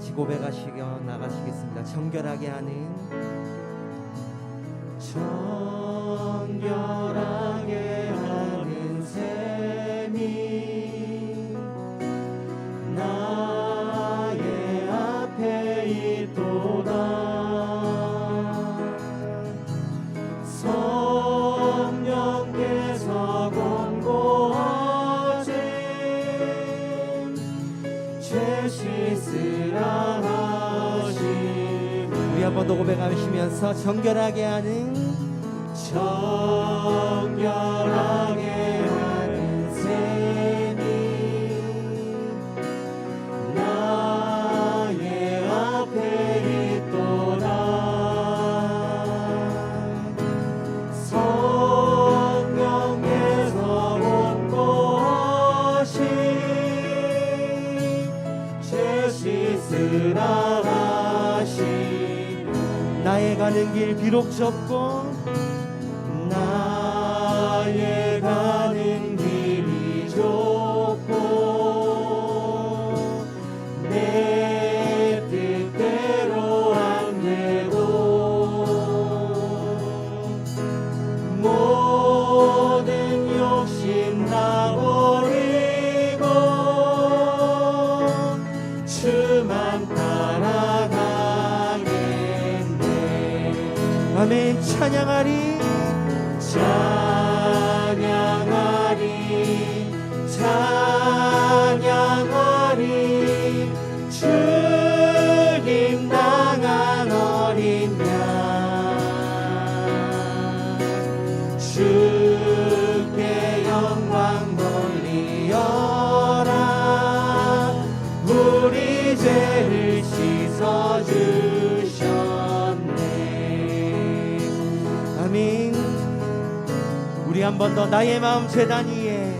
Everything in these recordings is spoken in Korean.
같이 고백하시며 나가시겠습니다. 정결하게 하는 정결하게 하는 셈이 나의 앞에 있도다. 성령께서 권고하신 죄 씻으라 하시니. 우리 한 번 더 고백하시면서 정결하게 하는 정결하게 하는 셈이 나의 앞에 있도다. 성령께서 권고하신 죄 씻으라 하시니. 나의 가는 길 비록 좁고 나의 가는 길이 좁고 내 뜻대로 안 되고 모든 욕심 다 버리고 주만 따라가겠네. 아멘. 찬양하리 찬양하리 찬양하리 주님 당한 어린 양 주께 영광 돌리어라. 우리 죄를 씻어주셨네. 아멘. 우리 한 번 더 나의 마음 제단 위에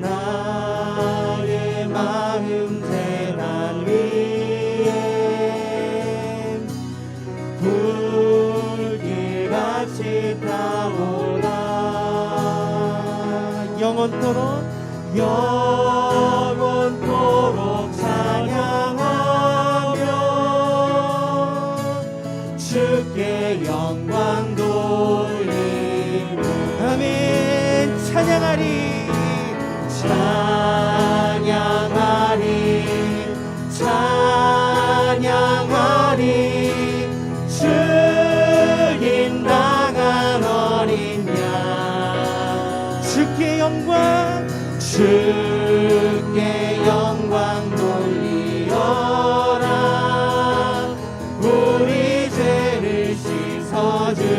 나의 마음 제단 위에 불길같이 타오라. 영원토록 영원토록 찬양하며 주께 영광 돌리며. 아멘. 찬양하리 찬양하리 찬양하리 주님 당한 어린 양 주께 영광 주께 영광 돌리어라. 우리 죄를 씻어주셨네.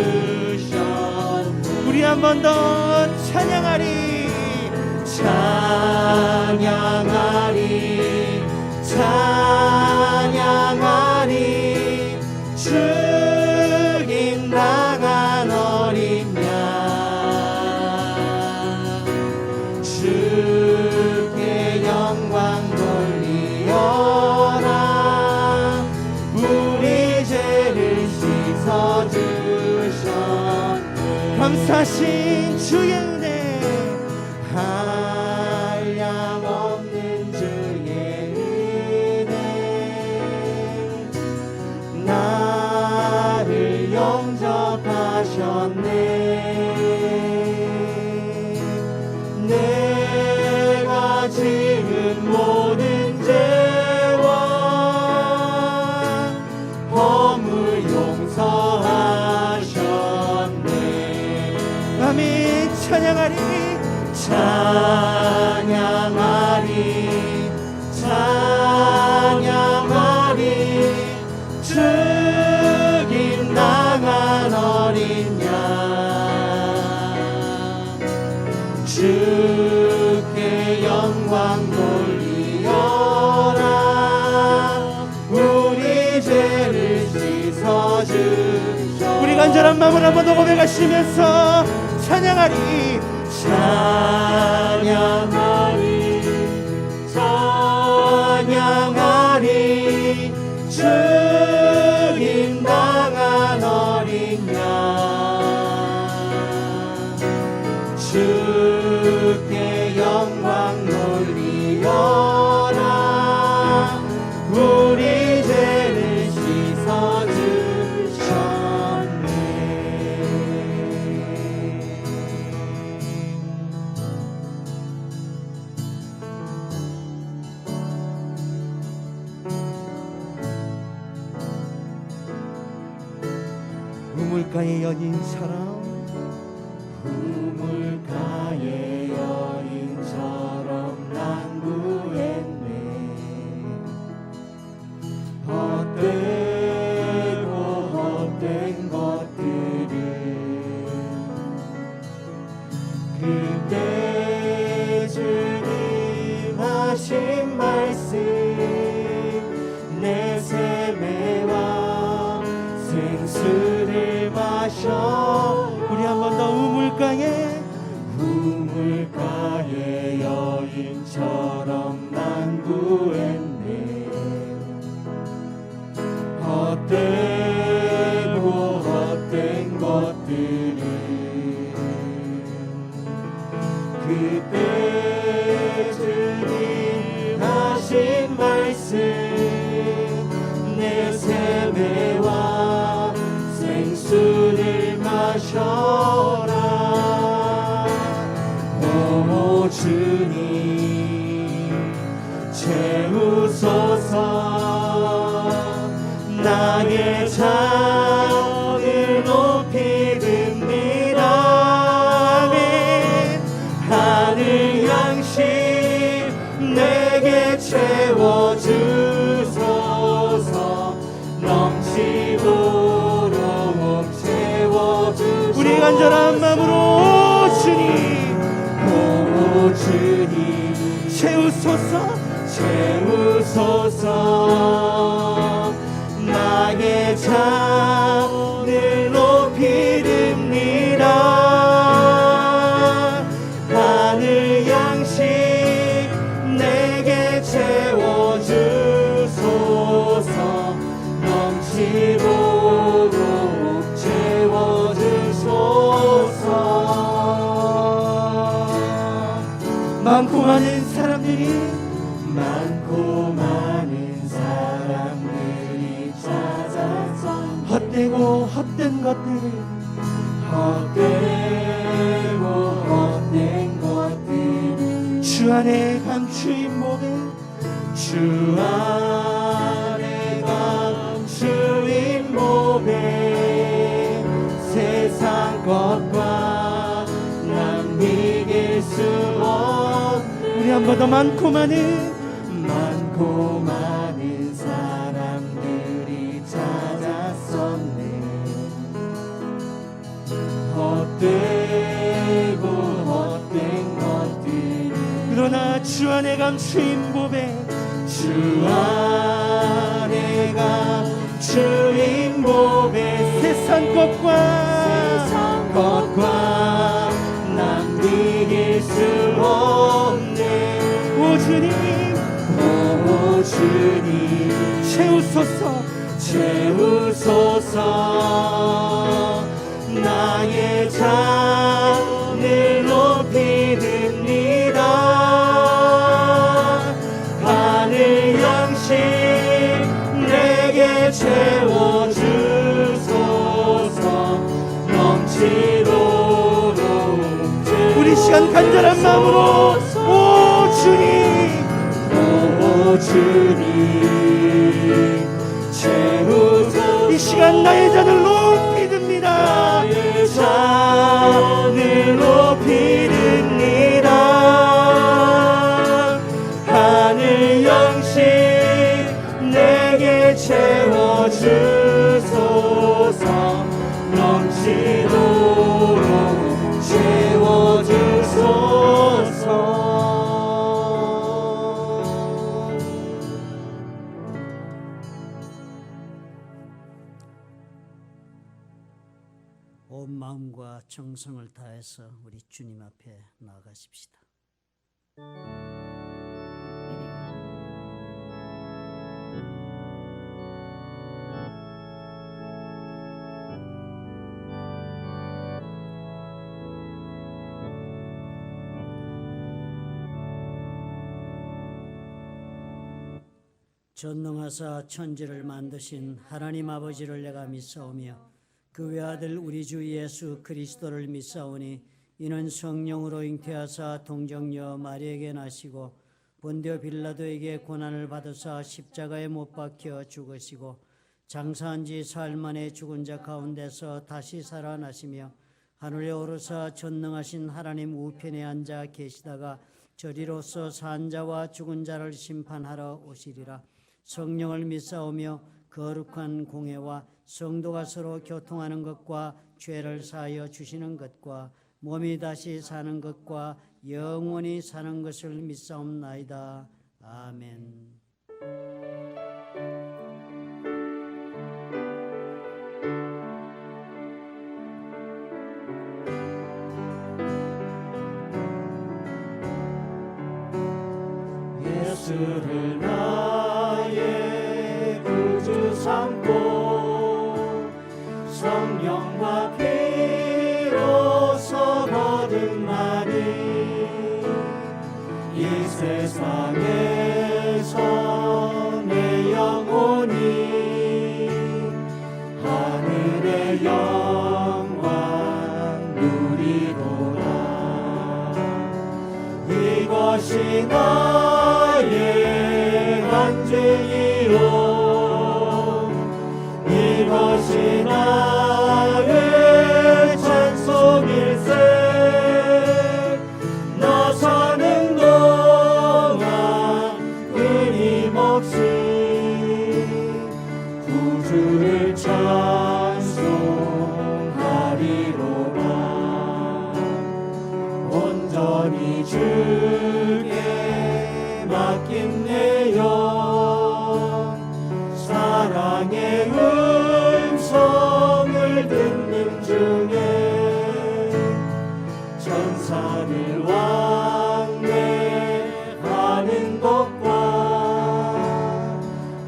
우리 한 번 더 찬양하리 찬양하리 찬양하리 주님 당한 어린 양 주께 영광 돌리어라. 우리 죄를 씻어주셨네. 감사하신 주의 은혜 한량없는 주의 은혜 나를 영접하셨네. 내가 지은 모든 죄와 허물 용서하셨네. 아멘. 찬양하리 찬양하리 찬양하리 주님 당한 어린 양 주께 영광 돌리어라. 우리 죄를 씻어주셔. 우리 간절한 마음을 한 번 더 고백하시면서 찬양하리 찬양하리 찬양하리 주님 당한 어린 양 주께 영광 돌리어라. 우리 우물가의 여인처럼 우물가의 여인처럼 난 구했네. 헛되고 헛된 것들을 그때 주님 하신 말씀 내 세매와 생수를 마셔. 우리 한 번 더 우물가에 여인처럼 난 구했네. 헛되고 헛된 것들을 그때 주님 하신 말씀 내 세매와 생수를 마셔라. 오 주님 채우소서. 나의 잔을 높이 듭니다. 아멘. 하늘 양식 내게 채워주소서. 넘치도록 채워주소서. 우리 간절한 마음으로 주님 오 주님 채우소서. 채우소서. 나의 잔을 높이 듭니다. 하늘 양식 내게 채워주소서. 넘치도록 채워주소서. 많고 많은 사람들이 헛되고 헛된 것들을 헛되고 헛된 것들 주 안에 감추인 몸에 주 안에 감추인 몸에 세상 것과 난 비길 수 없는. 우리 한 번 더 많고 많은 사람들이 찾았었네. 헛되고 헛된 것들 그러나 주 안에 감추인 몸에 주 안에 감추인 몸에 세상 것과 난 비길 수 없네. 오 주님 채우소서. 채우소서. 나의 잔을 높이 듭니다. 하늘 양식 내게 채워주소서. 넘치도록 우리 시간 간절한 마음으로 오 주님 채우소서. 이 시간 나의 잔을 높이 듭니다. 나의 잔을 높이 듭니다. 하늘 양식 내게 채워주소서. 넘치도록 채워주소서. 온 마음과 정성을 다해서 우리 주님 앞에 나아가십시다. 전능하사 천지를 만드신 하나님 아버지를 내가 믿사오며 그 외아들 우리 주 예수 그리스도를 믿사오니 이는 성령으로 잉태하사 동정녀 마리에게 나시고 본디오 빌라도에게 고난을 받으사 십자가에 못 박혀 죽으시고 장사한 지 사흘 만에 죽은 자 가운데서 다시 살아나시며 하늘에 오르사 전능하신 하나님 우편에 앉아 계시다가 저리로서 산 자와 죽은 자를 심판하러 오시리라. 성령을 믿사오며 거룩한 공회와 성도가 서로 교통하는 것과 죄를 사하여 주시는 것과 몸이 다시 사는 것과 영원히 사는 것을 믿사옵나이다. 아멘. 예수를 나의 구주 삼고 성령과 피로서 거듭나니 이 세상에서 내 영혼이 하늘의 영광 누리도다. 이것이 나의 간증이요 이것이 나의 찬송일세. 나 사는 동안 끊임없이 구주를 찬송하리로다. 온전히 주께 맡긴 내 영 사랑의 음성을 듣는 중에 천사를 왕래하는 것과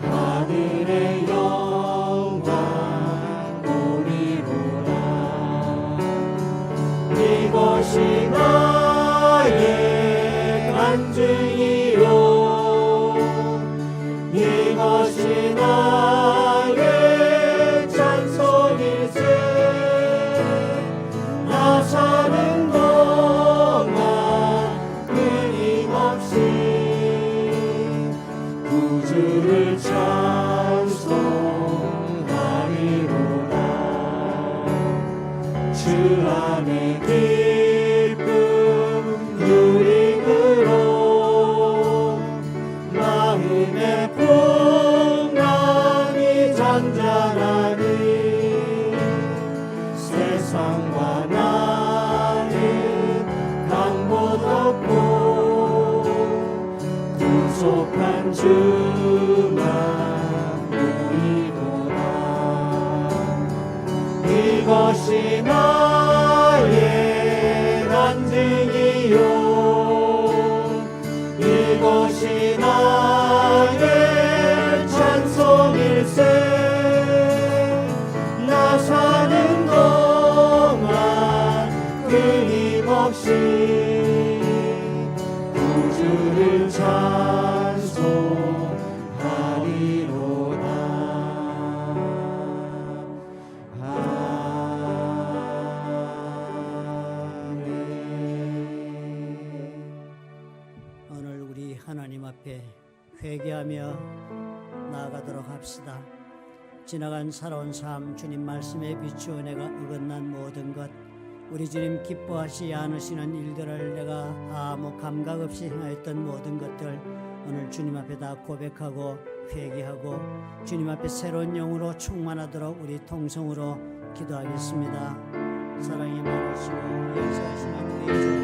하늘의 영광 보리로라. 이것이 나의 간증이요 이것이 나의 찬송일세. 나 사는 동안 끊임없이 구주를 찬송하리로다. 주 안에 기쁨 누림으로 마음의 풍랑이 잔잔하니 세상과 나는 강못 없고 구속한 주만 보이도다. 이것이 나의 간증이요 이것이 나의 찬송일세. 나 사는 동안 끊임없이 구주를 찬송하리로다. 오늘 우리 하나님 앞에 회개하며 나아가도록 합시다. 지나간 살아온 삶 주님 말씀에 비추어 내가 어긋난 모든 것 우리 주님 기뻐하시지 않으시는 일들을 내가 아무 감각 없이 행하였던 모든 것들 오늘 주님 앞에 다 고백하고 회개하고 주님 앞에 새로운 영으로 충만하도록 우리 통성으로 기도하겠습니다. 사랑이 많으시고 역사하시는 우리 주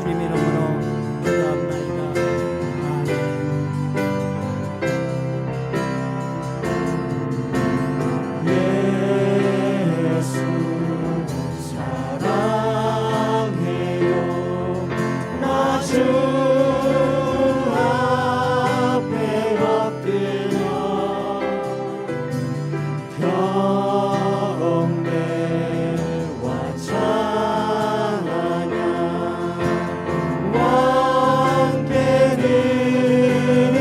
예수님 이름으로 기도합나이다. 예수 사랑해요. 나 주 앞에 엎드려 경배와 찬양 왕께 드리네.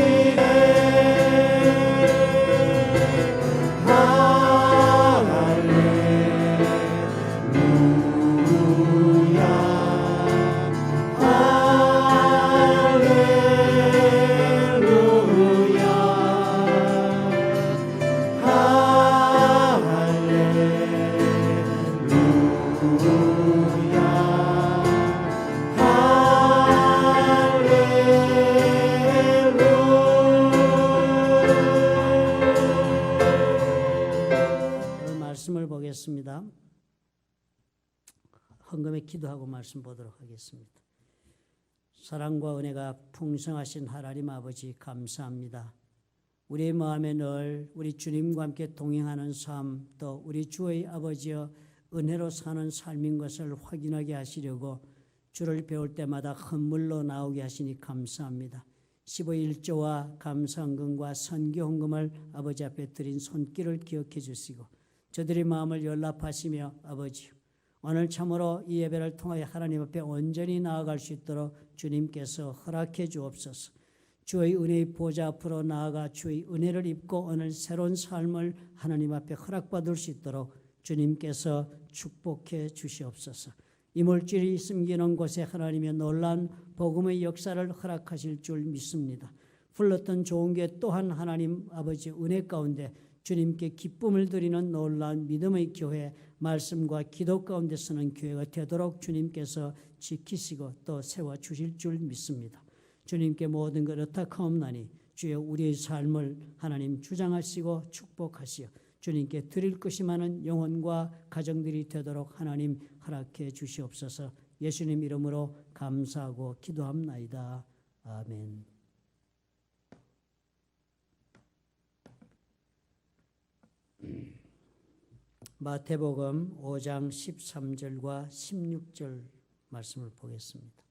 말씀을 보겠습니다. 헌금에 기도하고 말씀 보도록 하겠습니다. 사랑과 은혜가 풍성하신 하나님 아버지 감사합니다. 우리의 마음에 늘 우리 주님과 함께 동행하는 삶, 또 우리 주의 아버지여 은혜로 사는 삶인 것을 확인하게 하시려고 주를 배울 때마다 헌물로 나오게 하시니 감사합니다. 15일조와 감사헌금과 선교헌금을 아버지 앞에 드린 손길을 기억해 주시고 저들의 마음을 연락하시며 아버지 오늘 참으로 이 예배를 통하여 하나님 앞에 온전히 나아갈 수 있도록 주님께서 허락해 주옵소서. 주의 은혜의 보좌 앞으로 나아가 주의 은혜를 입고 오늘 새로운 삶을 하나님 앞에 허락받을 수 있도록 주님께서 축복해 주시옵소서. 이 물질이 숨기는 곳에 하나님의 놀라운 복음의 역사를 허락하실 줄 믿습니다. 불렀던 좋은 게 또한 하나님 아버지 은혜 가운데 주님께 기쁨을 드리는 놀라운 믿음의 교회, 말씀과 기도 가운데 서는 교회가 되도록 주님께서 지키시고 또 세워주실 줄 믿습니다. 주님께 모든 것 의탁하옵나니 주여 우리의 삶을 하나님 주장하시고 축복하시어 주님께 드릴 것이 많은 영혼과 가정들이 되도록 하나님 허락해 주시옵소서. 예수님 이름으로 감사하고 기도합나이다. 아멘. 마태복음 5장 13절과 16절 말씀을 보겠습니다.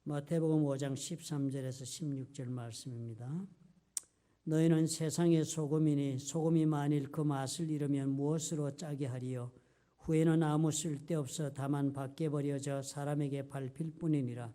마태복음 5장 13절에서 16절 말씀입니다. 너희는 세상의 소금이니 소금이 만일 그 맛을 잃으면 무엇으로 짜게 하리요? 후에는 아무 쓸데없어 다만 밖에 버려져 사람에게 밟힐 뿐이니라.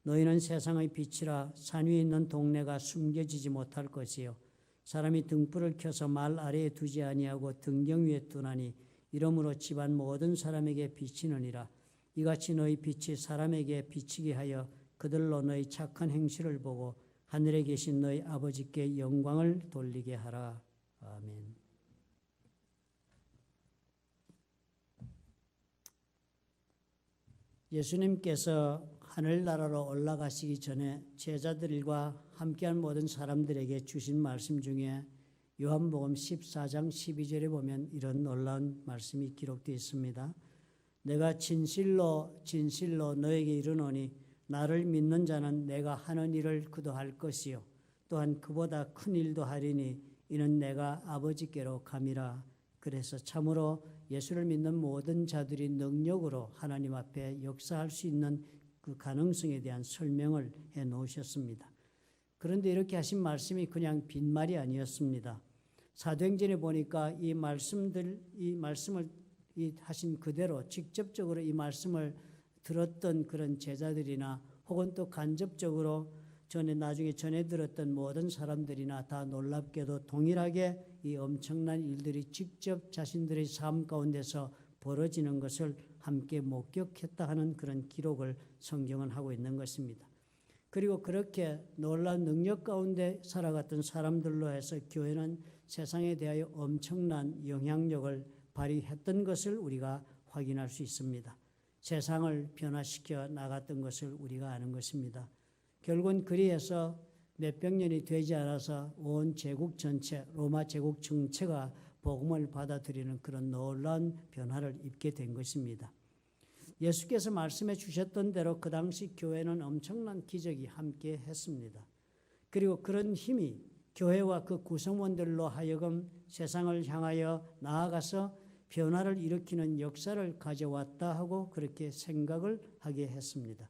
너희는 세상의 빛이라. 산 위에 있는 동네가 숨겨지지 못할 것이요 사람이 등불을 켜서 말 아래에 두지 아니하고 등경 위에 두나니 이러므로 집안 모든 사람에게 비치느니라. 이같이 너희 빛이 사람에게 비치게 하여 그들로 너희 착한 행실을 보고 하늘에 계신 너희 아버지께 영광을 돌리게 하라. 아멘. 예수님께서 하늘나라로 올라가시기 전에 제자들과 함께한 모든 사람들에게 주신 말씀 중에 요한복음 14장 12절에 보면 이런 놀라운 말씀이 기록되어 있습니다. 내가 진실로 진실로 너에게 이르노니 나를 믿는 자는 내가 하는 일을 그도 할 것이요 또한 그보다 큰 일도 하리니 이는 내가 아버지께로 감이라. 그래서 참으로 예수를 믿는 모든 자들이 능력으로 하나님 앞에 역사할 수 있는 그 가능성에 대한 설명을 해 놓으셨습니다. 그런데 이렇게 하신 말씀이 그냥 빈말이 아니었습니다. 사도행전에 보니까 이 말씀을 하신 그대로 직접적으로 이 말씀을 들었던 그런 제자들이나 혹은 또 간접적으로 나중에 전해 들었던 모든 사람들이나 다 놀랍게도 동일하게 이 엄청난 일들이 직접 자신들의 삶 가운데서 벌어지는 것을 함께 목격했다 하는 그런 기록을 성경은 하고 있는 것입니다. 그리고 그렇게 놀라운 능력 가운데 살아갔던 사람들로 해서 교회는 세상에 대하여 엄청난 영향력을 발휘했던 것을 우리가 확인할 수 있습니다. 세상을 변화시켜 나갔던 것을 우리가 아는 것입니다. 결국은 그리해서 몇백 년이 되지 않아서 온 제국 전체, 로마 제국 전체가 복음을 받아들이는 그런 놀라운 변화를 입게 된 것입니다. 예수께서 말씀해 주셨던 대로 그 당시 교회는 엄청난 기적이 함께 했습니다. 그리고 그런 힘이 교회와 그 구성원들로 하여금 세상을 향하여 나아가서 변화를 일으키는 역사를 가져왔다 하고 그렇게 생각을 하게 했습니다.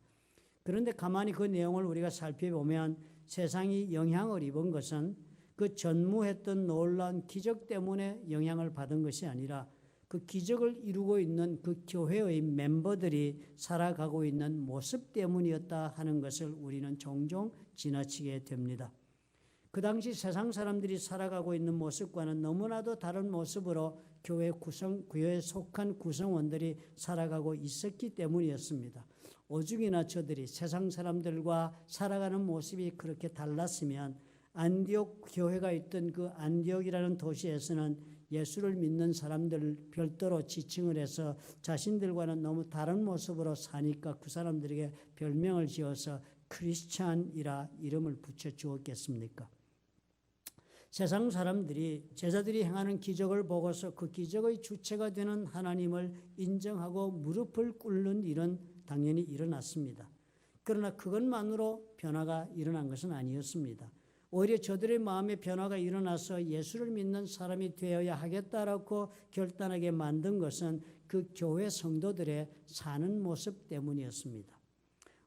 그런데 가만히 그 내용을 우리가 살펴보면 세상이 영향을 입은 것은 그 전무했던 놀라운 기적 때문에 영향을 받은 것이 아니라 그 기적을 이루고 있는 그 교회의 멤버들이 살아가고 있는 모습 때문이었다 하는 것을 우리는 종종 지나치게 됩니다. 그 당시 세상 사람들이 살아가고 있는 모습과는 너무나도 다른 모습으로 교회에 속한 구성원들이 살아가고 있었기 때문이었습니다. 오죽이나 저들이 세상 사람들과 살아가는 모습이 그렇게 달랐으면 안디옥 교회가 있던 그 안디옥이라는 도시에서는 예수를 믿는 사람들 별도로 지칭을 해서 자신들과는 너무 다른 모습으로 사니까 그 사람들에게 별명을 지어서 크리스찬이라 이름을 붙여 주었겠습니까? 세상 사람들이 제자들이 행하는 기적을 보고서 그 기적의 주체가 되는 하나님을 인정하고 무릎을 꿇는 일은 당연히 일어났습니다. 그러나 그것만으로 변화가 일어난 것은 아니었습니다. 오히려 저들의 마음에 변화가 일어나서 예수를 믿는 사람이 되어야 하겠다라고 결단하게 만든 것은 그 교회 성도들의 사는 모습 때문이었습니다.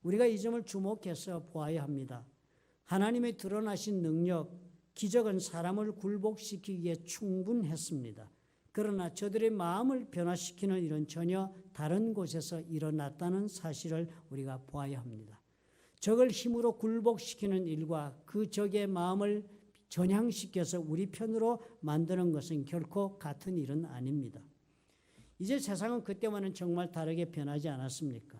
우리가 이 점을 주목해서 보아야 합니다. 하나님의 드러나신 능력, 기적은 사람을 굴복시키기에 충분했습니다. 그러나 저들의 마음을 변화시키는 일은 전혀 다른 곳에서 일어났다는 사실을 우리가 보아야 합니다. 적을 힘으로 굴복시키는 일과 그 적의 마음을 전향시켜서 우리 편으로 만드는 것은 결코 같은 일은 아닙니다. 이제 세상은 그때와는 정말 다르게 변하지 않았습니까?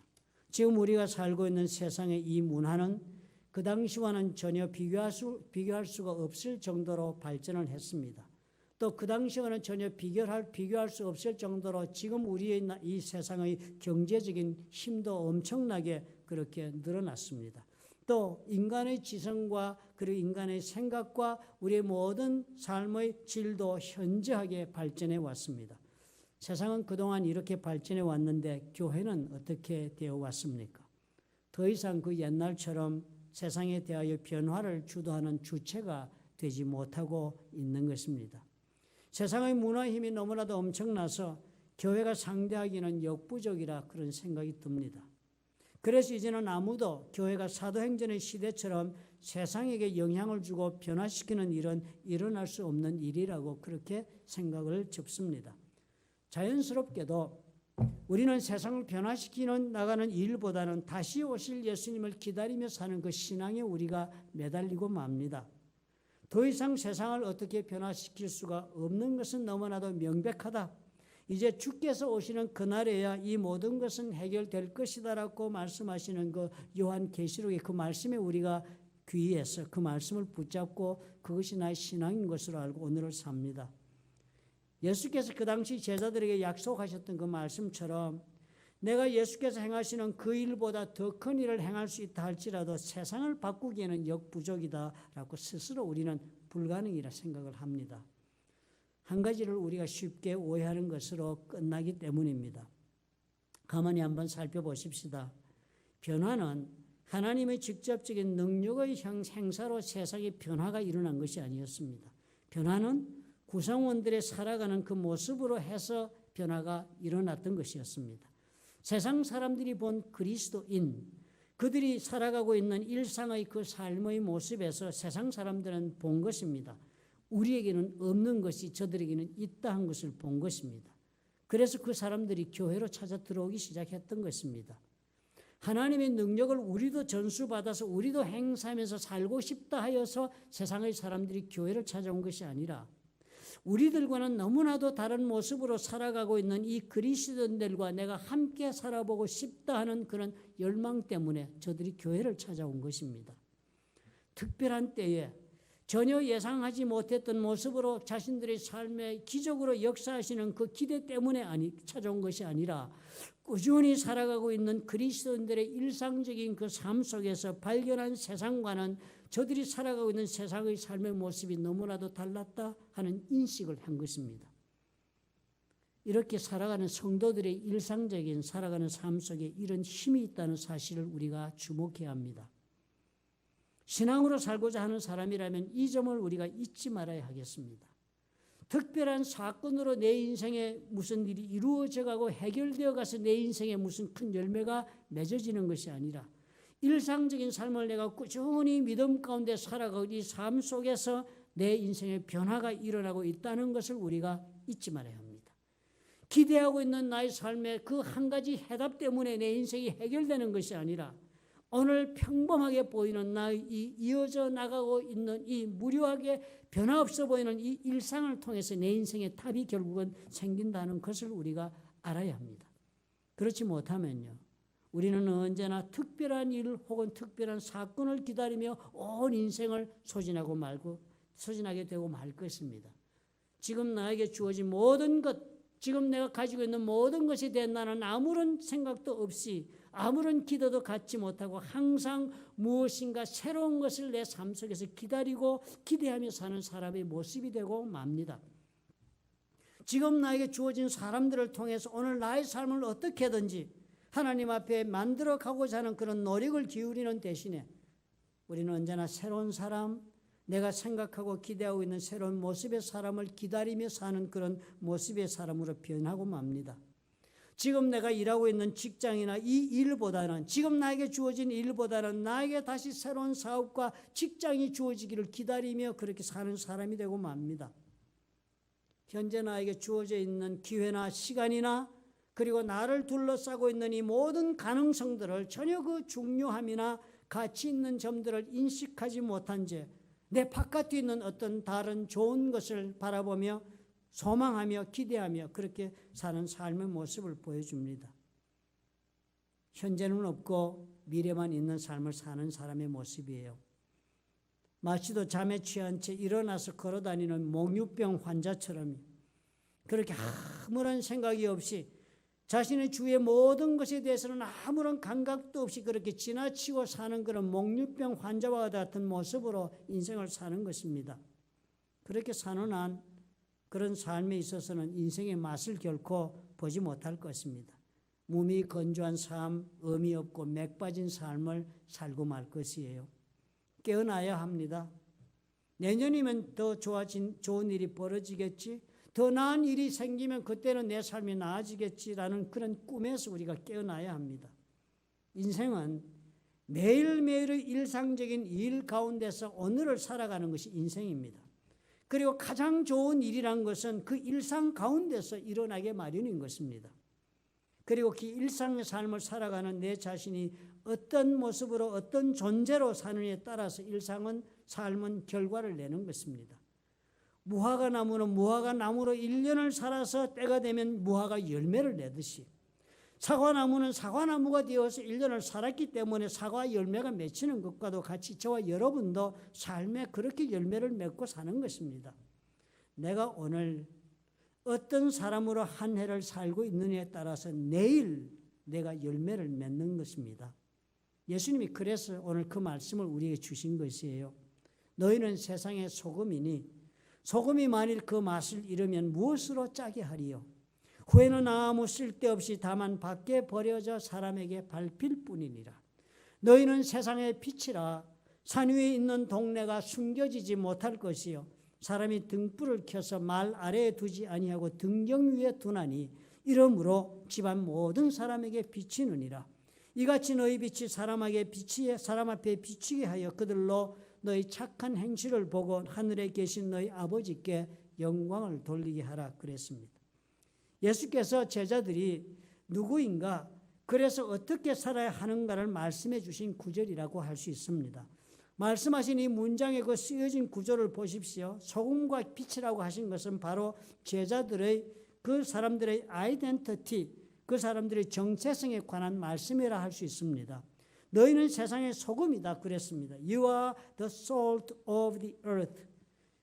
지금 우리가 살고 있는 세상의 이 문화는 그 당시와는 전혀 비교할 수가 없을 정도로 발전을 했습니다. 또 그 당시와는 전혀 비교할 수 없을 정도로 지금 우리의 이 세상의 경제적인 힘도 엄청나게 그렇게 늘어났습니다. 또 인간의 지성과 그리고 인간의 생각과 우리의 모든 삶의 질도 현저하게 발전해 왔습니다. 세상은 그동안 이렇게 발전해 왔는데 교회는 어떻게 되어 왔습니까? 더 이상 그 옛날처럼 세상에 대하여 변화를 주도하는 주체가 되지 못하고 있는 것입니다. 세상의 문화 힘이 너무나도 엄청나서 교회가 상대하기는 역부족이라 그런 생각이 듭니다. 그래서 이제는 아무도 교회가 사도행전의 시대처럼 세상에게 영향을 주고 변화시키는 일은 일어날 수 없는 일이라고 그렇게 생각을 접습니다. 자연스럽게도 우리는 세상을 변화시키는 나가는 일보다는 다시 오실 예수님을 기다리며 사는 그 신앙에 우리가 매달리고 맙니다. 더 이상 세상을 어떻게 변화시킬 수가 없는 것은 너무나도 명백하다. 이제 주께서 오시는 그날에야 이 모든 것은 해결될 것이다라고 말씀하시는 그 요한계시록의 그 말씀에 우리가 귀의해서 그 말씀을 붙잡고 그것이 나의 신앙인 것으로 알고 오늘을 삽니다. 예수께서 그 당시 제자들에게 약속하셨던 그 말씀처럼 내가 예수께서 행하시는 그 일보다 더 큰 일을 행할 수 있다 할지라도 세상을 바꾸기에는 역부족이다라고 스스로 우리는 불가능이라 생각을 합니다. 한 가지를 우리가 쉽게 오해하는 것으로 끝나기 때문입니다. 가만히 한번 살펴보십시다. 변화는 하나님의 직접적인 능력의 행사로 세상에 변화가 일어난 것이 아니었습니다. 변화는 구성원들의 살아가는 그 모습으로 해서 변화가 일어났던 것이었습니다. 세상 사람들이 본 그리스도인, 그들이 살아가고 있는 일상의 그 삶의 모습에서 세상 사람들은 본 것입니다. 우리에게는 없는 것이 저들에게는 있다 한 것을 본 것입니다. 그래서 그 사람들이 교회로 찾아 들어오기 시작했던 것입니다. 하나님의 능력을 우리도 전수받아서 우리도 행사하면서 살고 싶다 하여서 세상의 사람들이 교회를 찾아온 것이 아니라 우리들과는 너무나도 다른 모습으로 살아가고 있는 이 그리스도인들과 내가 함께 살아보고 싶다 하는 그런 열망 때문에 저들이 교회를 찾아온 것입니다. 특별한 때에 전혀 예상하지 못했던 모습으로 자신들의 삶에 기적으로 역사하시는 그 기대 때문에 찾아온 것이 아니라 꾸준히 살아가고 있는 그리스도인들의 일상적인 그 삶 속에서 발견한 세상과는 저들이 살아가고 있는 세상의 삶의 모습이 너무나도 달랐다 하는 인식을 한 것입니다. 이렇게 살아가는 성도들의 일상적인 살아가는 삶 속에 이런 힘이 있다는 사실을 우리가 주목해야 합니다. 신앙으로 살고자 하는 사람이라면 이 점을 우리가 잊지 말아야 하겠습니다. 특별한 사건으로 내 인생에 무슨 일이 이루어져 가고 해결되어 가서 내 인생에 무슨 큰 열매가 맺어지는 것이 아니라 일상적인 삶을 내가 꾸준히 믿음 가운데 살아가고 이 삶 속에서 내 인생의 변화가 일어나고 있다는 것을 우리가 잊지 말아야 합니다. 기대하고 있는 나의 삶의 그 한 가지 해답 때문에 내 인생이 해결되는 것이 아니라 오늘 평범하게 보이는 나의 이 이어져 나가고 있는 이 무료하게 변화없어 보이는 이 일상을 통해서 내 인생의 답이 결국은 생긴다는 것을 우리가 알아야 합니다. 그렇지 못하면요, 우리는 언제나 특별한 일 혹은 특별한 사건을 기다리며 온 인생을 소진하게 되고 말 것입니다. 지금 나에게 주어진 모든 것, 지금 내가 가지고 있는 모든 것에 대한 나는 아무런 생각도 없이 아무런 기도도 갖지 못하고 항상 무엇인가 새로운 것을 내 삶 속에서 기다리고 기대하며 사는 사람의 모습이 되고 맙니다. 지금 나에게 주어진 사람들을 통해서 오늘 나의 삶을 어떻게든지 하나님 앞에 만들어 가고자 하는 그런 노력을 기울이는 대신에 우리는 언제나 새로운 사람, 내가 생각하고 기대하고 있는 새로운 모습의 사람을 기다리며 사는 그런 모습의 사람으로 변하고 맙니다. 지금 내가 일하고 있는 직장이나 이 일보다는, 지금 나에게 주어진 일보다는 나에게 다시 새로운 사업과 직장이 주어지기를 기다리며 그렇게 사는 사람이 되고 맙니다. 현재 나에게 주어져 있는 기회나 시간이나 그리고 나를 둘러싸고 있는 이 모든 가능성들을 전혀 그 중요함이나 가치 있는 점들을 인식하지 못한 채 내 바깥에 있는 어떤 다른 좋은 것을 바라보며 소망하며 기대하며 그렇게 사는 삶의 모습을 보여줍니다. 현재는 없고 미래만 있는 삶을 사는 사람의 모습이에요. 마치도 잠에 취한 채 일어나서 걸어다니는 몽유병 환자처럼 그렇게 아무런 생각이 없이 자신의 주위의 모든 것에 대해서는 아무런 감각도 없이 그렇게 지나치고 사는 그런 몽유병 환자와 같은 모습으로 인생을 사는 것입니다. 그렇게 사는 한 그런 삶에 있어서는 인생의 맛을 결코 보지 못할 것입니다. 몸이 건조한 삶, 의미 없고 맥 빠진 삶을 살고 말 것이에요. 깨어나야 합니다. 내년이면 더 좋은 일이 벌어지겠지, 더 나은 일이 생기면 그때는 내 삶이 나아지겠지라는 그런 꿈에서 우리가 깨어나야 합니다. 인생은 매일매일의 일상적인 일 가운데서 오늘을 살아가는 것이 인생입니다. 그리고 가장 좋은 일이란 것은 그 일상 가운데서 일어나게 마련인 것입니다. 그리고 그 일상의 삶을 살아가는 내 자신이 어떤 모습으로 어떤 존재로 사느냐에 따라서 삶은 결과를 내는 것입니다. 무화과 나무는 무화과 나무로 1년을 살아서 때가 되면 무화과 열매를 내듯이 사과나무는 사과나무가 되어서 1년을 살았기 때문에 사과 열매가 맺히는 것과도 같이 저와 여러분도 삶에 그렇게 열매를 맺고 사는 것입니다. 내가 오늘 어떤 사람으로 한 해를 살고 있느냐에 따라서 내일 내가 열매를 맺는 것입니다. 예수님이 그래서 오늘 그 말씀을 우리에게 주신 것이에요. 너희는 세상의 소금이니 소금이 만일 그 맛을 잃으면 무엇으로 짜게 하리요? 후에는 아무 쓸데없이 다만 밖에 버려져 사람에게 밟힐 뿐이니라. 너희는 세상의 빛이라. 산 위에 있는 동네가 숨겨지지 못할 것이요 사람이 등불을 켜서 말 아래에 두지 아니하고 등경 위에 두나니 이러므로 집안 모든 사람에게 비치느니라. 이같이 너희 빛이 사람 앞에 비치게 하여 그들로 너희 착한 행실을 보고 하늘에 계신 너희 아버지께 영광을 돌리게 하라 그랬습니다. 예수께서 제자들이 누구인가, 그래서 어떻게 살아야 하는가를 말씀해 주신 구절이라고 할 수 있습니다. 말씀하신 이 문장의 그 쓰여진 구절을 보십시오. 소금과 빛이라고 하신 것은 바로 제자들의 그 사람들의 아이덴티티, 그 사람들의 정체성에 관한 말씀이라 할 수 있습니다. 너희는 세상의 소금이다 그랬습니다. You are the salt of the earth.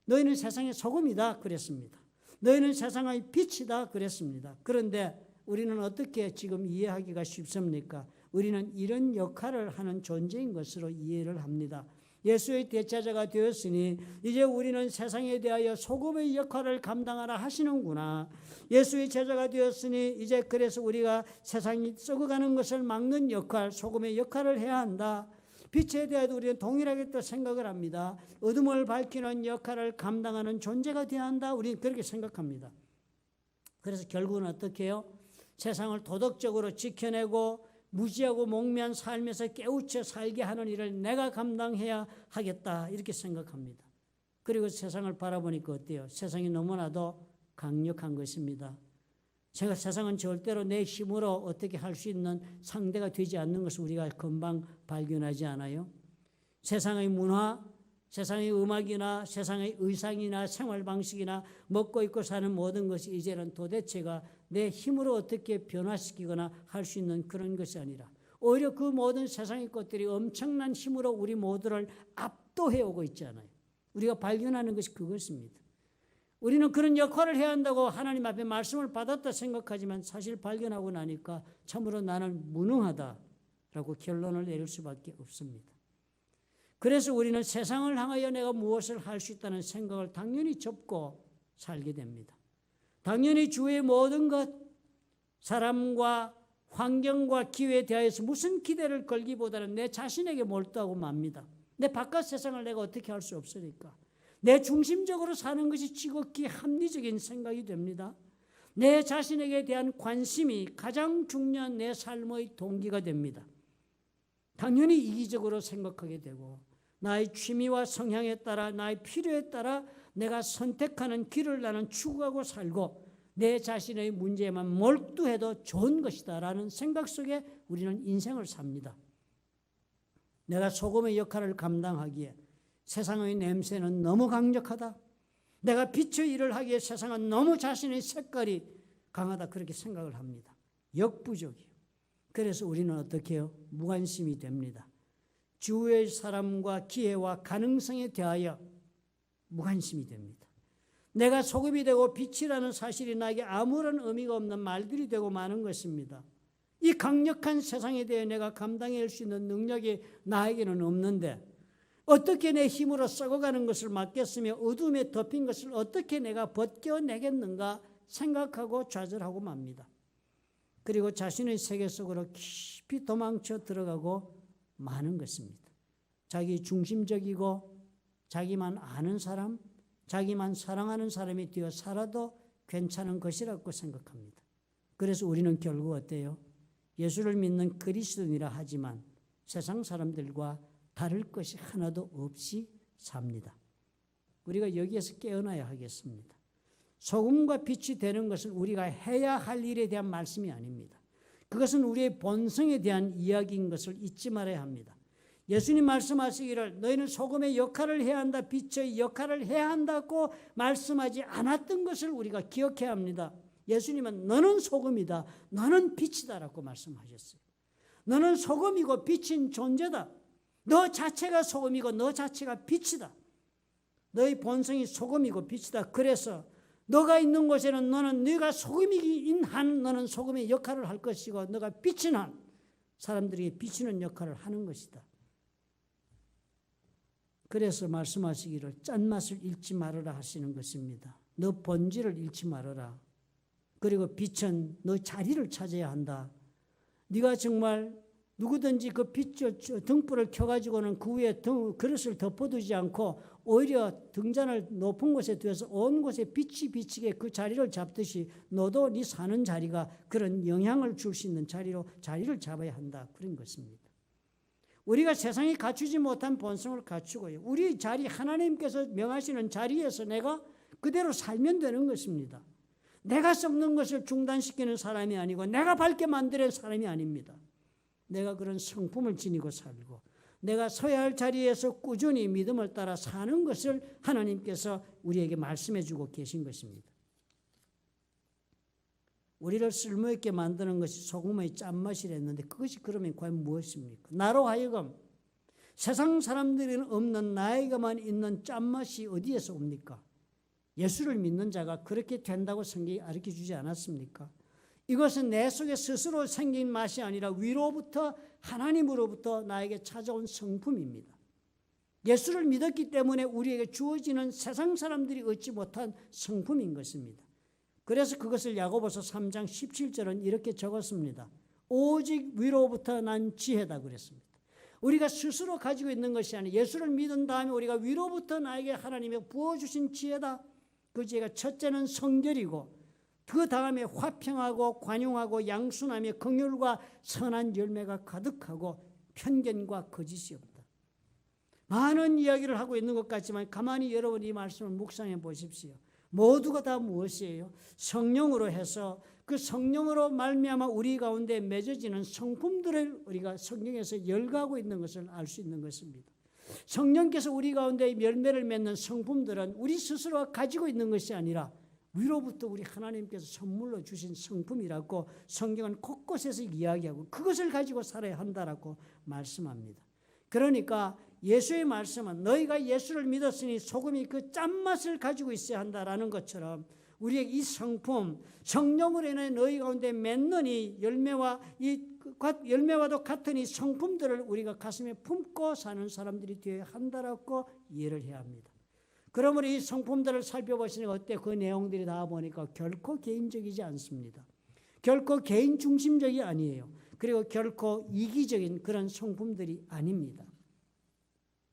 너희는 세상의 소금이다 그랬습니다. 너희는 세상의 빛이다 그랬습니다. 그런데 우리는 어떻게 지금 이해하기가 쉽습니까? 우리는 이런 역할을 하는 존재인 것으로 이해를 합니다. 예수의 대체자가 되었으니 이제 우리는 세상에 대하여 소금의 역할을 감당하라 하시는구나. 예수의 제자가 되었으니 이제 그래서 우리가 세상이 썩어가는 것을 막는 역할, 소금의 역할을 해야 한다. 빛에 대해서 우리는 동일하게 또 생각을 합니다. 어둠을 밝히는 역할을 감당하는 존재가 되어야 한다. 우리는 그렇게 생각합니다. 그래서 결국은 어떻게 해요? 세상을 도덕적으로 지켜내고 무지하고 목매한 삶에서 깨우쳐 살게 하는 일을 내가 감당해야 하겠다 이렇게 생각합니다. 그리고 세상을 바라보니까 어때요? 세상이 너무나도 강력한 것입니다. 제가 세상은 절대로 내 힘으로 어떻게 할 수 있는 상대가 되지 않는 것을 우리가 금방 발견하지 않아요? 세상의 문화, 세상의 음악이나 세상의 의상이나 생활 방식이나 먹고 입고 사는 모든 것이 이제는 도대체가 내 힘으로 어떻게 변화시키거나 할 수 있는 그런 것이 아니라 오히려 그 모든 세상의 것들이 엄청난 힘으로 우리 모두를 압도해 오고 있잖아요. 우리가 발견하는 것이 그것입니다. 우리는 그런 역할을 해야 한다고 하나님 앞에 말씀을 받았다 생각하지만 사실 발견하고 나니까 참으로 나는 무능하다라고 결론을 내릴 수밖에 없습니다. 그래서 우리는 세상을 향하여 내가 무엇을 할 수 있다는 생각을 당연히 접고 살게 됩니다. 당연히 주의 모든 것, 사람과 환경과 기회에 대하여서 무슨 기대를 걸기보다는 내 자신에게 몰두하고 맙니다. 내 바깥 세상을 내가 어떻게 할 수 없으니까. 내 중심적으로 사는 것이 지극히 합리적인 생각이 됩니다. 내 자신에게 대한 관심이 가장 중요한 내 삶의 동기가 됩니다. 당연히 이기적으로 생각하게 되고 나의 취미와 성향에 따라 나의 필요에 따라 내가 선택하는 길을 나는 추구하고 살고 내 자신의 문제에만 몰두해도 좋은 것이다 라는 생각 속에 우리는 인생을 삽니다. 내가 소금의 역할을 감당하기에 세상의 냄새는 너무 강력하다. 내가 빛의 일을 하기에 세상은 너무 자신의 색깔이 강하다. 그렇게 생각을 합니다. 역부족이에요. 그래서 우리는 어떻게 해요? 무관심이 됩니다. 주위의 사람과 기회와 가능성에 대하여 무관심이 됩니다. 내가 소금이 되고 빛이라는 사실이 나에게 아무런 의미가 없는 말들이 되고 마는 것입니다. 이 강력한 세상에 대해 내가 감당할 수 있는 능력이 나에게는 없는데 어떻게 내 힘으로 썩어가는 것을 막겠으며 어둠에 덮인 것을 어떻게 내가 벗겨내겠는가 생각하고 좌절하고 맙니다. 그리고 자신의 세계 속으로 깊이 도망쳐 들어가고 마는 것입니다. 자기 중심적이고 자기만 아는 사람, 자기만 사랑하는 사람이 되어 살아도 괜찮은 것이라고 생각합니다. 그래서 우리는 결국 어때요? 예수를 믿는 그리스도인이라 하지만 세상 사람들과 다를 것이 하나도 없이 삽니다. 우리가 여기에서 깨어나야 하겠습니다. 소금과 빛이 되는 것은 우리가 해야 할 일에 대한 말씀이 아닙니다. 그것은 우리의 본성에 대한 이야기인 것을 잊지 말아야 합니다. 예수님 말씀하시기를 너희는 소금의 역할을 해야 한다, 빛의 역할을 해야 한다고 말씀하지 않았던 것을 우리가 기억해야 합니다. 예수님은 너는 소금이다, 너는 빛이다라고 말씀하셨어요. 너는 소금이고 빛인 존재다. 너 자체가 소금이고 너 자체가 빛이다. 너의 본성이 소금이고 빛이다. 그래서 너가 있는 곳에는 너는 네가 소금이긴 한 너는 소금의 역할을 할 것이고 너가 빛인 한 사람들에게 비치는 역할을 하는 것이다. 그래서 말씀하시기를 짠맛을 잃지 말아라 하시는 것입니다. 너 본질을 잃지 말아라. 그리고 빛은 너 자리를 찾아야 한다. 네가 정말 누구든지 그 빛을 등불을 켜가지고는 그 위에 그릇을 덮어두지 않고 오히려 등잔을 높은 곳에 두어서 온 곳에 빛이 비치게 그 자리를 잡듯이 너도 네 사는 자리가 그런 영향을 줄 수 있는 자리를 잡아야 한다. 그런 것입니다. 우리가 세상이 갖추지 못한 본성을 갖추고요. 우리 자리 하나님께서 명하시는 자리에서 내가 그대로 살면 되는 것입니다. 내가 썩는 것을 중단시키는 사람이 아니고 내가 밝게 만드는 사람이 아닙니다. 내가 그런 성품을 지니고 살고 내가 서야 할 자리에서 꾸준히 믿음을 따라 사는 것을 하나님께서 우리에게 말씀해 주고 계신 것입니다. 우리를 쓸모있게 만드는 것이 소금의 짠맛이랬는데 그것이 그러면 과연 무엇입니까? 나로 하여금 세상 사람들에는 없는 나에게만 있는 짠맛이 어디에서 옵니까? 예수를 믿는 자가 그렇게 된다고 성경이 가르쳐 주지 않았습니까? 이것은 내 속에 스스로 생긴 맛이 아니라 위로부터 하나님으로부터 나에게 찾아온 성품입니다. 예수를 믿었기 때문에 우리에게 주어지는 세상 사람들이 얻지 못한 성품인 것입니다. 그래서 그것을 야고보서 3장 17절은 이렇게 적었습니다. 오직 위로부터 난 지혜다 그랬습니다. 우리가 스스로 가지고 있는 것이 아니라 예수를 믿은 다음에 우리가 위로부터 나에게 하나님이 부어주신 지혜다. 그 지혜가 첫째는 성결이고 그 다음에 화평하고 관용하고 양순하며 긍휼과 선한 열매가 가득하고 편견과 거짓이 없다. 많은 이야기를 하고 있는 것 같지만 가만히 여러분 이 말씀을 묵상해 보십시오. 모두가 다 무엇이에요? 성령으로 해서 그 성령으로 말미암아 우리 가운데 맺어지는 성품들을 우리가 성경에서 열거하고 있는 것을 알 수 있는 것입니다. 성령께서 우리 가운데 열매를 맺는 성품들은 우리 스스로가 가지고 있는 것이 아니라 위로부터 우리 하나님께서 선물로 주신 성품이라고 성경은 곳곳에서 이야기하고 그것을 가지고 살아야 한다라고 말씀합니다. 그러니까 예수의 말씀은 너희가 예수를 믿었으니 소금이 그 짠맛을 가지고 있어야 한다라는 것처럼 우리의 이 성품, 성령으로 인해 너희 가운데 맺는 이 열매와도 같은 이 성품들을 우리가 가슴에 품고 사는 사람들이 되어야 한다라고 이해를 해야 합니다. 그러므로 이 성품들을 살펴보시니까 어때? 그 내용들이 다 보니까 결코 개인적이지 않습니다. 결코 개인 중심적이 아니에요. 그리고 결코 이기적인 그런 성품들이 아닙니다.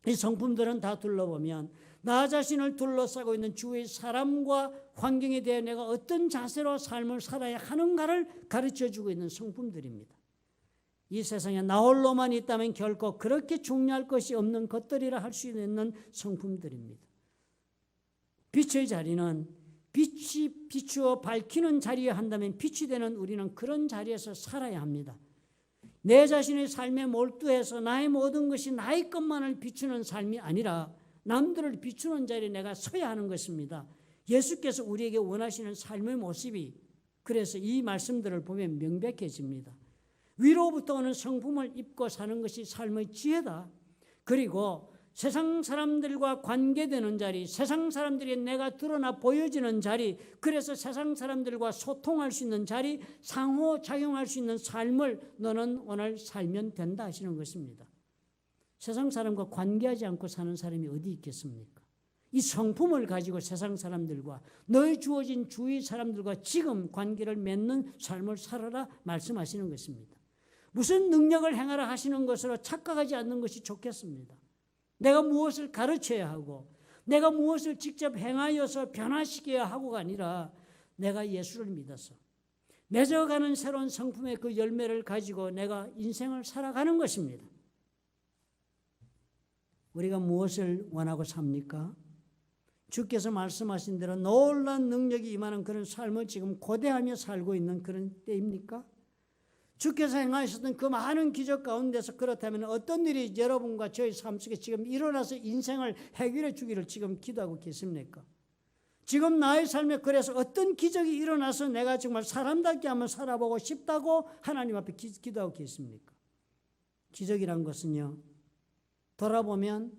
이 성품들은 다 둘러보면 나 자신을 둘러싸고 있는 주위의 사람과 환경에 대해 내가 어떤 자세로 삶을 살아야 하는가를 가르쳐주고 있는 성품들입니다. 이 세상에 나 홀로만 있다면 결코 그렇게 중요할 것이 없는 것들이라 할 수 있는 성품들입니다. 빛의 자리는 빛이 비추어 밝히는 자리여야 한다면 빛이 되는 우리는 그런 자리에서 살아야 합니다. 내 자신의 삶에 몰두해서 나의 모든 것이 나의 것만을 비추는 삶이 아니라 남들을 비추는 자리에 내가 서야 하는 것입니다. 예수께서 우리에게 원하시는 삶의 모습이 그래서 이 말씀들을 보면 명백해집니다. 위로부터 오는 성품을 입고 사는 것이 삶의 지혜다. 그리고 세상 사람들과 관계되는 자리, 세상 사람들이 내가 드러나 보여지는 자리, 그래서 세상 사람들과 소통할 수 있는 자리, 상호작용할 수 있는 삶을 너는 오늘 살면 된다 하시는 것입니다. 세상 사람과 관계하지 않고 사는 사람이 어디 있겠습니까? 이 성품을 가지고 세상 사람들과 너의 주어진 주위 사람들과 지금 관계를 맺는 삶을 살아라 말씀하시는 것입니다. 무슨 능력을 행하라 하시는 것으로 착각하지 않는 것이 좋겠습니다. 내가 무엇을 가르쳐야 하고 내가 무엇을 직접 행하여서 변화시켜야 하고가 아니라 내가 예수를 믿어서 맺어가는 새로운 성품의 그 열매를 가지고 내가 인생을 살아가는 것입니다. 우리가 무엇을 원하고 삽니까? 주께서 말씀하신 대로 놀라운 능력이 임하는 그런 삶을 지금 고대하며 살고 있는 그런 때입니까? 주께서 행하셨던 그 많은 기적 가운데서 그렇다면 어떤 일이 여러분과 저희 삶 속에 지금 일어나서 인생을 해결해 주기를 지금 기도하고 계십니까? 지금 나의 삶에 그래서 어떤 기적이 일어나서 내가 정말 사람답게 한번 살아보고 싶다고 하나님 앞에 기도하고 계십니까? 기적이란 것은요, 돌아보면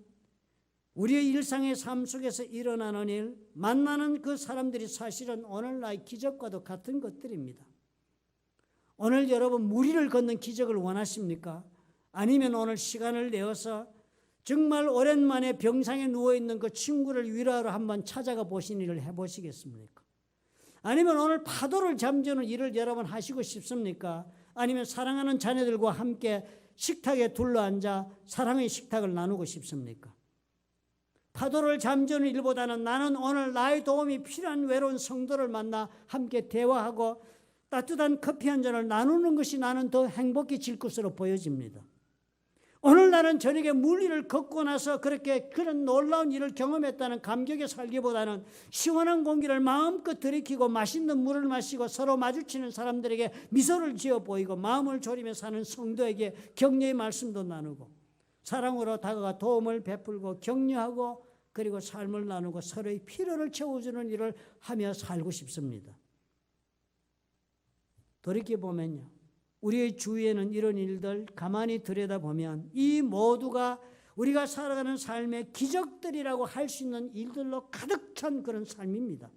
우리의 일상의 삶 속에서 일어나는 일, 만나는 그 사람들이 사실은 오늘날 기적과도 같은 것들입니다. 오늘 여러분 무리를 걷는 기적을 원하십니까? 아니면 오늘 시간을 내어서 정말 오랜만에 병상에 누워있는 그 친구를 위로하러 한번 찾아가 보신 일을 해보시겠습니까? 아니면 오늘 파도를 잠재우는 일을 여러분 하시고 싶습니까? 아니면 사랑하는 자녀들과 함께 식탁에 둘러앉아 사랑의 식탁을 나누고 싶습니까? 파도를 잠재우는 일보다는 나는 오늘 나의 도움이 필요한 외로운 성도를 만나 함께 대화하고 따뜻한 커피 한 잔을 나누는 것이 나는 더 행복해질 것으로 보여집니다. 오늘 나는 저녁에 물리를 걷고 나서 그렇게 그런 놀라운 일을 경험했다는 감격에 살기보다는 시원한 공기를 마음껏 들이키고 맛있는 물을 마시고 서로 마주치는 사람들에게 미소를 지어 보이고 마음을 졸이며 사는 성도에게 격려의 말씀도 나누고 사랑으로 다가가 도움을 베풀고 격려하고 그리고 삶을 나누고 서로의 필요를 채워주는 일을 하며 살고 싶습니다. 돌이켜보면요, 우리의 주위에는 이런 일들 가만히 들여다보면 이 모두가 우리가 살아가는 삶의 기적들이라고 할 수 있는 일들로 가득 찬 그런 삶입니다.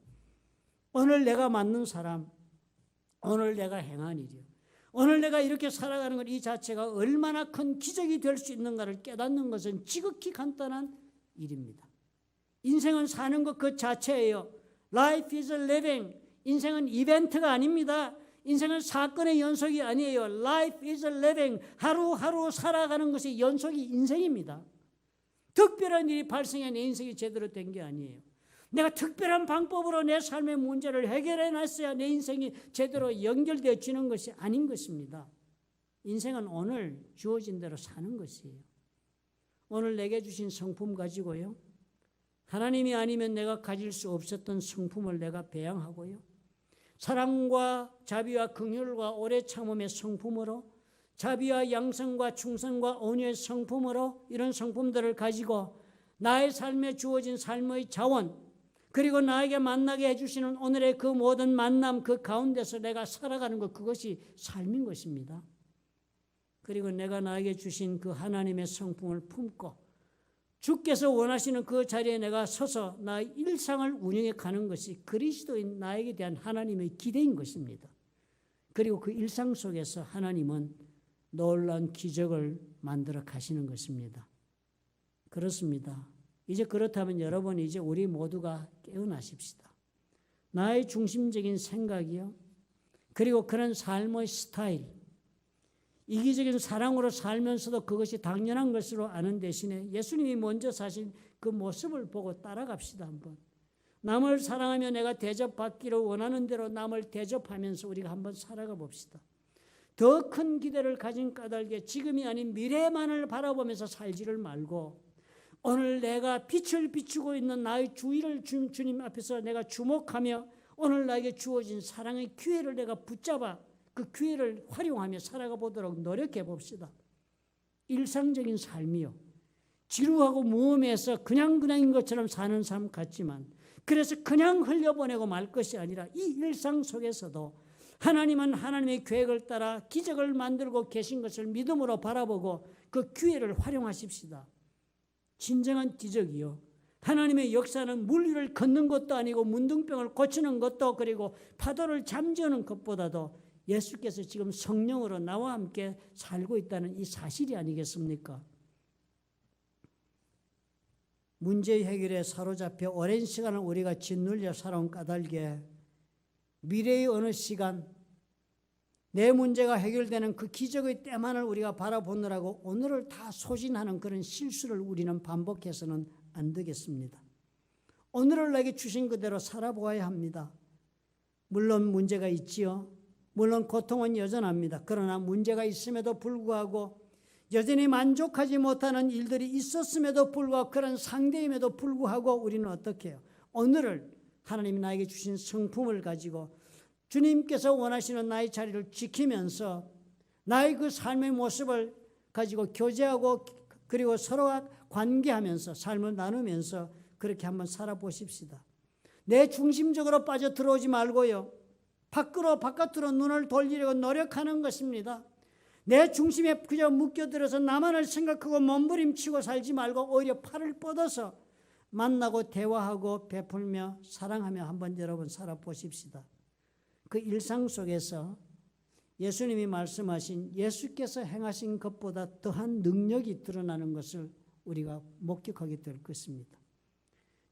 오늘 내가 만난 사람, 오늘 내가 행한 일이요, 오늘 내가 이렇게 살아가는 것 이 자체가 얼마나 큰 기적이 될 수 있는가를 깨닫는 것은 지극히 간단한 일입니다. 인생은 사는 것 그 자체예요. Life is living. 인생은 이벤트가 아닙니다. 인생은 사건의 연속이 아니에요. Life is living. 하루하루 살아가는 것이 연속이 인생입니다. 특별한 일이 발생해 내 인생이 제대로 된 게 아니에요. 내가 특별한 방법으로 내 삶의 문제를 해결해 놨어야 내 인생이 제대로 연결되어지는 것이 아닌 것입니다. 인생은 오늘 주어진 대로 사는 것이에요. 오늘 내게 주신 성품 가지고요. 하나님이 아니면 내가 가질 수 없었던 성품을 내가 배양하고요. 사랑과 자비와 긍휼과 오래 참음의 성품으로, 자비와 양성과 충성과 온유의 성품으로 이런 성품들을 가지고 나의 삶에 주어진 삶의 자원, 그리고 나에게 만나게 해주시는 오늘의 그 모든 만남 그 가운데서 내가 살아가는 것, 그것이 삶인 것입니다. 그리고 내가 나에게 주신 그 하나님의 성품을 품고 주께서 원하시는 그 자리에 내가 서서 나의 일상을 운영해 가는 것이 그리스도인 나에게 대한 하나님의 기대인 것입니다. 그리고 그 일상 속에서 하나님은 놀라운 기적을 만들어 가시는 것입니다. 그렇습니다. 이제 그렇다면 여러분, 이제 우리 모두가 깨어나십시다. 나의 중심적인 생각이요, 그리고 그런 삶의 스타일, 이기적인 사랑으로 살면서도 그것이 당연한 것으로 아는 대신에 예수님이 먼저 사신 그 모습을 보고 따라갑시다. 한번 남을 사랑하며 내가 대접받기를 원하는 대로 남을 대접하면서 우리가 한번 살아가 봅시다. 더 큰 기대를 가진 까닭에 지금이 아닌 미래만을 바라보면서 살지를 말고 오늘 내가 빛을 비추고 있는 나의 주의를 주님 앞에서 내가 주목하며 오늘 나에게 주어진 사랑의 기회를 내가 붙잡아 그 기회를 활용하며 살아가 보도록 노력해 봅시다. 일상적인 삶이요, 지루하고 무음해서 그냥인 것처럼 사는 삶 같지만, 그래서 그냥 흘려보내고 말 것이 아니라 이 일상 속에서도 하나님은 하나님의 계획을 따라 기적을 만들고 계신 것을 믿음으로 바라보고 그 기회를 활용하십시다. 진정한 기적이요, 하나님의 역사는 물 위를 걷는 것도 아니고 문둥병을 고치는 것도, 그리고 파도를 잠재우는 것보다도 예수께서 지금 성령으로 나와 함께 살고 있다는 이 사실이 아니겠습니까? 문제 해결에 사로잡혀 오랜 시간을 우리가 짓눌려 살아온 까닭에 미래의 어느 시간 내 문제가 해결되는 그 기적의 때만을 우리가 바라보느라고 오늘을 다 소진하는 그런 실수를 우리는 반복해서는 안 되겠습니다. 오늘을 내게 주신 그대로 살아보아야 합니다. 물론 문제가 있지요. 물론 고통은 여전합니다. 그러나 문제가 있음에도 불구하고 여전히 만족하지 못하는 일들이 있었음에도 불구하고 그런 상대임에도 불구하고 우리는 어떻게 해요? 오늘을 하나님이 나에게 주신 성품을 가지고 주님께서 원하시는 나의 자리를 지키면서 나의 그 삶의 모습을 가지고 교제하고 그리고 서로와 관계하면서 삶을 나누면서 그렇게 한번 살아보십시다. 내 중심적으로 빠져 들어오지 말고요, 바깥으로 눈을 돌리려고 노력하는 것입니다. 내 중심에 그저 묶여들어서 나만을 생각하고 몸부림치고 살지 말고 오히려 팔을 뻗어서 만나고 대화하고 베풀며 사랑하며 한번 여러분 살아보십시다. 그 일상 속에서 예수님이 말씀하신 예수께서 행하신 것보다 더한 능력이 드러나는 것을 우리가 목격하게 될 것입니다.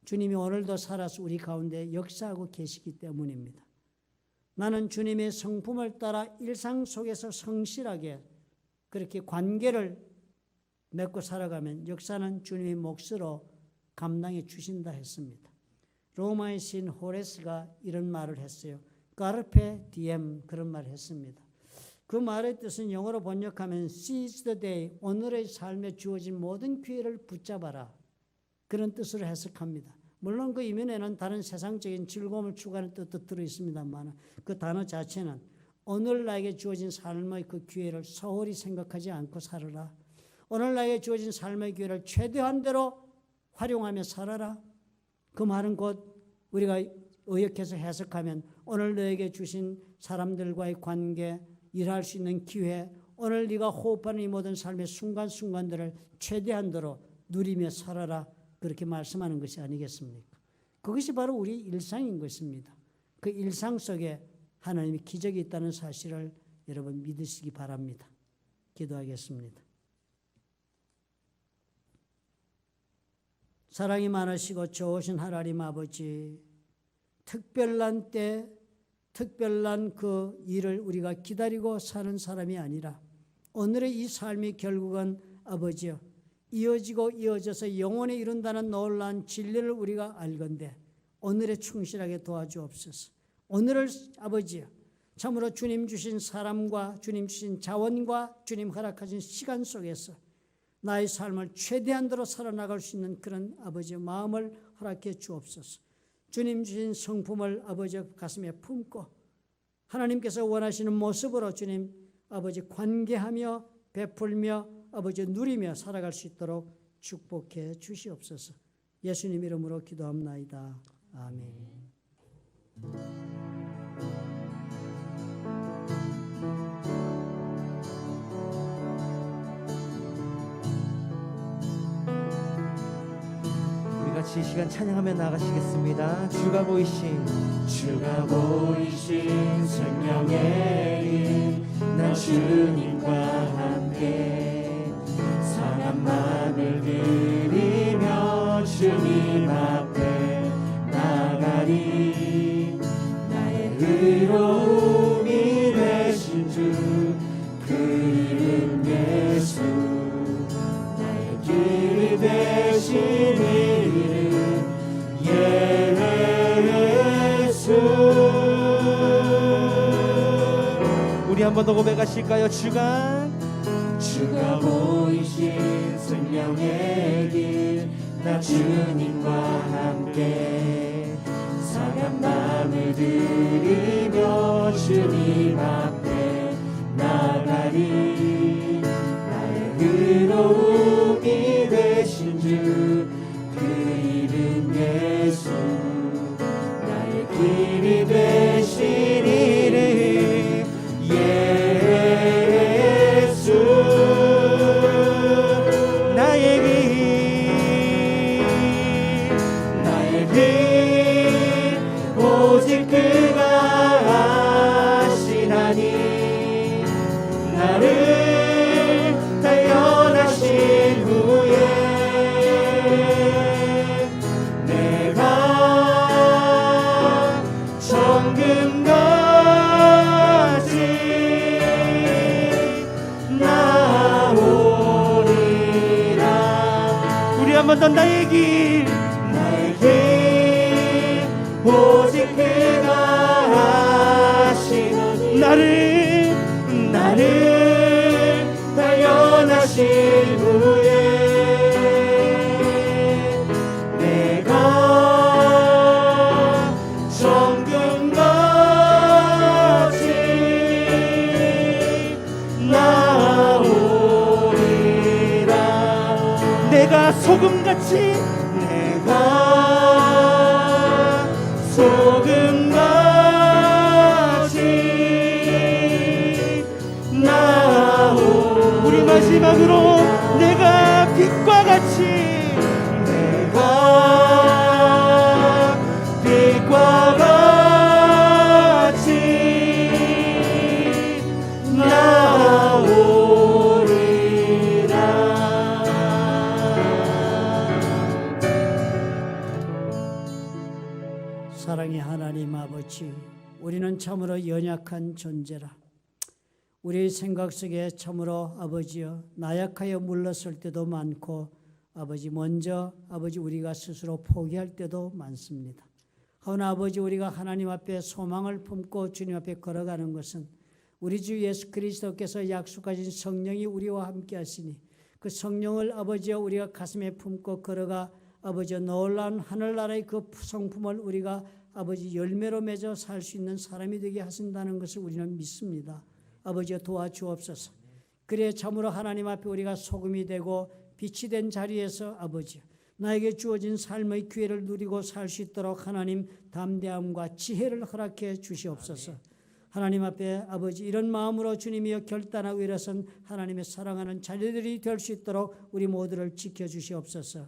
주님이 오늘도 살아서 우리 가운데 역사하고 계시기 때문입니다. 나는 주님의 성품을 따라 일상 속에서 성실하게 그렇게 관계를 맺고 살아가면 역사는 주님의 몫으로 감당해 주신다 했습니다. 로마의 신 호레스가 이런 말을 했어요. 까르페 디엠, 그런 말을 했습니다. 그 말의 뜻은 영어로 번역하면 seize the day, 오늘의 삶에 주어진 모든 기회를 붙잡아라, 그런 뜻으로 해석합니다. 물론 그 이면에는 다른 세상적인 즐거움을 추구하는 뜻도 들어있습니다만 그 단어 자체는 오늘 나에게 주어진 삶의 그 기회를 소홀히 생각하지 않고 살아라. 오늘 나에게 주어진 삶의 기회를 최대한대로 활용하며 살아라. 그 말은 곧 우리가 의역해서 해석하면 오늘 너에게 주신 사람들과의 관계, 일할 수 있는 기회, 오늘 네가 호흡하는 이 모든 삶의 순간순간들을 최대한대로 누리며 살아라, 그렇게 말씀하는 것이 아니겠습니까? 그것이 바로 우리 일상인 것입니다. 그 일상 속에 하나님의 기적이 있다는 사실을 여러분 믿으시기 바랍니다. 기도하겠습니다. 사랑이 많으시고 좋으신 하나님 아버지, 특별한 때 특별한 그 일을 우리가 기다리고 사는 사람이 아니라 오늘의 이 삶이 결국은 아버지여 이어지고 이어져서 영원에 이룬다는 놀라운 진리를 우리가 알건대 오늘에 충실하게 도와주옵소서. 오늘을 아버지여 참으로 주님 주신 사람과 주님 주신 자원과 주님 허락하신 시간 속에서 나의 삶을 최대한대로 살아나갈 수 있는 그런 아버지의 마음을 허락해 주옵소서. 주님 주신 성품을 아버지 가슴에 품고 하나님께서 원하시는 모습으로 주님 아버지 관계하며 베풀며 아버지 누리며 살아갈 수 있도록 축복해 주시옵소서. 예수님 이름으로 기도합나이다. 아멘. 우리 같이 이 시간 찬양하며 나가시겠습니다. 주가 보이신 생명의 길, 나 주님과 함께 상한 마음을 드리며 주님 앞에 나가리. 나의 의로움이 되신 주, 그 이름 예수. 나의 길이 되신 이름 예수. 우리 한 번 더 고백하실까요? 주가 보이신 생명의 길, 나 주님과 함께 상한 마음을 드리며 주님 앞에 나가리. 나의 의로움이 되신 주, 그 이름 예수. 나의 길이 되신 이름 예수. 나의 길 오직 그가 아시나니. 나를 단련하신 후에 내가 정금같이 나오리라. 우리 한 번 더 나의 길 오직 그가 아시나니. 나를 단련하신 후에 내가 정금같이 나오리라. 내가 소금같이 소금같이 나오. 우리 마지막으로 내가 빛과 같이 빛과 같이 나오리라. 사랑의 하나님 아버지, 우리는 참으로 연약한 존재라. 우리의 생각 속에 참으로 아버지여 나약하여 물렀을 때도 많고 아버지 먼저 아버지 우리가 스스로 포기할 때도 많습니다. 하오나 아버지 우리가 하나님 앞에 소망을 품고 주님 앞에 걸어가는 것은 우리 주 예수 그리스도께서 약속하신 성령이 우리와 함께 하시니 그 성령을 아버지여 우리가 가슴에 품고 걸어가 아버지여 놀라운 하늘나라의 그 성품을 우리가 아버지 열매로 맺어 살 수 있는 사람이 되게 하신다는 것을 우리는 믿습니다. 아버지여 도와주옵소서. 그래 참으로 하나님 앞에 우리가 소금이 되고 빛이 된 자리에서 아버지여 나에게 주어진 삶의 기회를 누리고 살 수 있도록 하나님 담대함과 지혜를 허락해 주시옵소서. 하나님 앞에 아버지 이런 마음으로 주님이여 결단하고 일어선 하나님의 사랑하는 자녀들이 될 수 있도록 우리 모두를 지켜주시옵소서.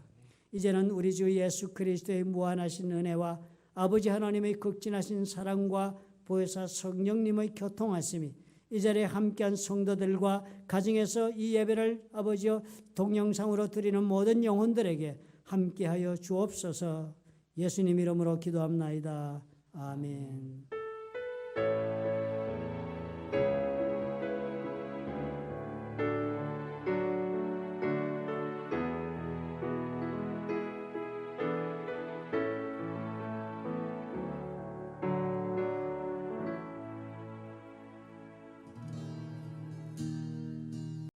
이제는 우리 주 예수 그리스도의 무한하신 은혜와 아버지 하나님의 극진하신 사랑과 보혜사 성령님의 교통하심이 이 자리에 함께한 성도들과 가정에서 이 예배를 아버지여 동영상으로 드리는 모든 영혼들에게 함께하여 주옵소서. 예수님 이름으로 기도합나이다. 아멘.